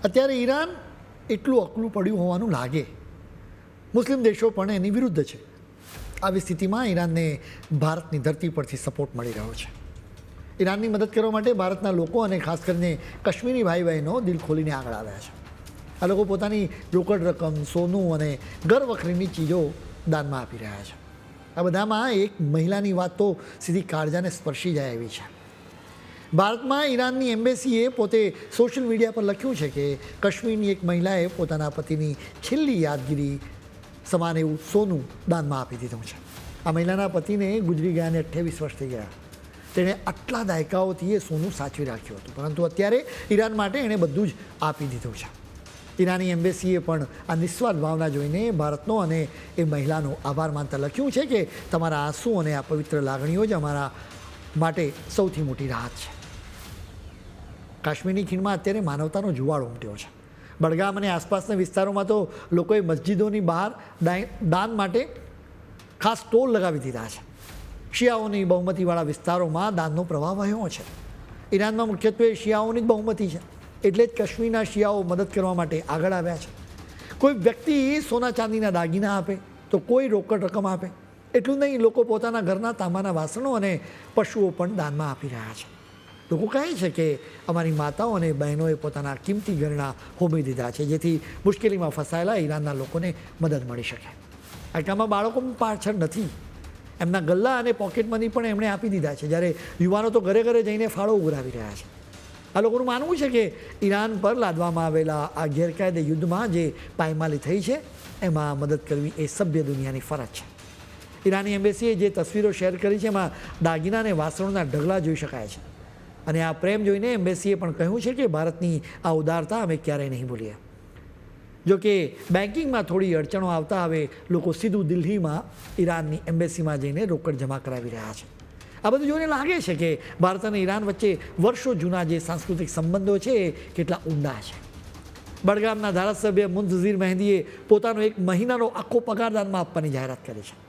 અત્યારે ઈરાન એટલું અકલું પડ્યું હોવાનું લાગે. મુસ્લિમ દેશો પણ એની વિરુદ્ધ છે. આવી સ્થિતિમાં ઈરાનને ભારતની ધરતી પરથી સપોર્ટ મળી રહ્યો છે. ઈરાનની મદદ કરવા માટે ભારતના લોકો અને ખાસ કરીને કાશ્મીરી ભાઈ બહેનો દિલ ખોલીને આગળ આવ્યા છે. આ લોકો પોતાની રોકડ રકમ, સોનું અને ઘર વખરીની ચીજો દાનમાં આપી રહ્યા છે. આ બધામાં એક મહિલાની વાત તો સીધી કાળજાને સ્પર્શી જાય એવી છે. ભારતમાં ઈરાનની એમ્બેસીએ પોતે સોશિયલ મીડિયા પર લખ્યું છે કે કાશ્મીરની એક મહિલાએ પોતાના પતિની છેલ્લી યાદગીરી સમાન એવું સોનું દાનમાં આપી દીધું છે. આ મહિલાના પતિને ગુજરી ગયાને 28 વર્ષ થઈ ગયા. તેણે આટલા દાયકાઓથી એ સોનું સાચવી રાખ્યું હતું, પરંતુ અત્યારે ઈરાન માટે એણે બધું જ આપી દીધું છે. ઈરાની એમ્બેસીએ પણ આ નિસ્વાર્થ ભાવના જોઈને ભારતનો અને એ મહિલાનો આભાર માનતા લખ્યું છે કે તમારા આંસુ અને આ પવિત્ર લાગણીઓ જ અમારા માટે સૌથી મોટી રાહત છે. કાશ્મીરની ખીણમાં અત્યારે માનવતાનો જુવાળ ઉમટ્યો છે. બડગામ અને આસપાસના વિસ્તારોમાં તો લોકોએ મસ્જિદોની બહાર દાન માટે ખાસ સ્ટોલ લગાવી દીધા છે. શિયાઓની બહુમતીવાળા વિસ્તારોમાં દાનનો પ્રવાહ વહ્યો છે. ઈરાનમાં મુખ્યત્વે શિયાઓની જ બહુમતી છે, એટલે જ કાશ્મીરના શિયાઓ મદદ કરવા માટે આગળ આવ્યા છે. કોઈ વ્યક્તિ સોના ચાંદીના દાગીના આપે તો કોઈ રોકડ રકમ આપે. એટલું નહીં, લોકો પોતાના ઘરના તાંબાના વાસણો અને પશુઓ પણ દાનમાં આપી રહ્યા છે. લોકો કહે છે કે અમારી માતાઓ અને બહેનોએ પોતાના કિંમતી ઘરેણાં હોમી દીધા છે, જેથી મુશ્કેલીમાં ફસાયેલા ઈરાનના લોકોને મદદ મળી શકે. આ કામમાં બાળકો પાછળ નથી. એમના ગલ્લા અને પોકેટ મની પણ એમણે આપી દીધા છે, જ્યારે યુવાનો તો ઘરે ઘરે જઈને ફાળો ઉઘરાવી રહ્યા છે. આ લોકોનું માનવું છે કે ઈરાન પર લાદવામાં આવેલા આ ગેરકાયદે યુદ્ધમાં જે પાયમાલી થઈ છે એમાં મદદ કરવી એ સભ્ય દુનિયાની ફરજ છે. ઈરાની એમ્બેસીએ જે તસવીરો શેર કરી છે એમાં દાગીના અને વાસણોના ઢગલા જોઈ શકાય છે. અને આ પ્રેમ જોઈને એમ્બેસીએ પણ કહ્યું છે કે ભારતની આ ઉદારતા અમે ક્યારેય નહીં ભૂલીએ. જોકે બેન્કિંગમાં થોડી અડચણો આવતા હવે લોકો સીધું દિલ્હીમાં ઈરાનની એમ્બેસીમાં જઈને રોકડ જમા કરાવી રહ્યા છે. આ બધું જોઈને લાગે છે કે ભારત અને ઈરાન વચ્ચે વર્ષો જૂના જે સાંસ્કૃતિક સંબંધો છે એ કેટલા ઊંડા છે. બડગામના ધારાસભ્ય મુંતઝીર મહેંદીએ પોતાનો 1 મહિનાનો આખો પગાર દાનમાં આપવાની જાહેરાત કરી છે.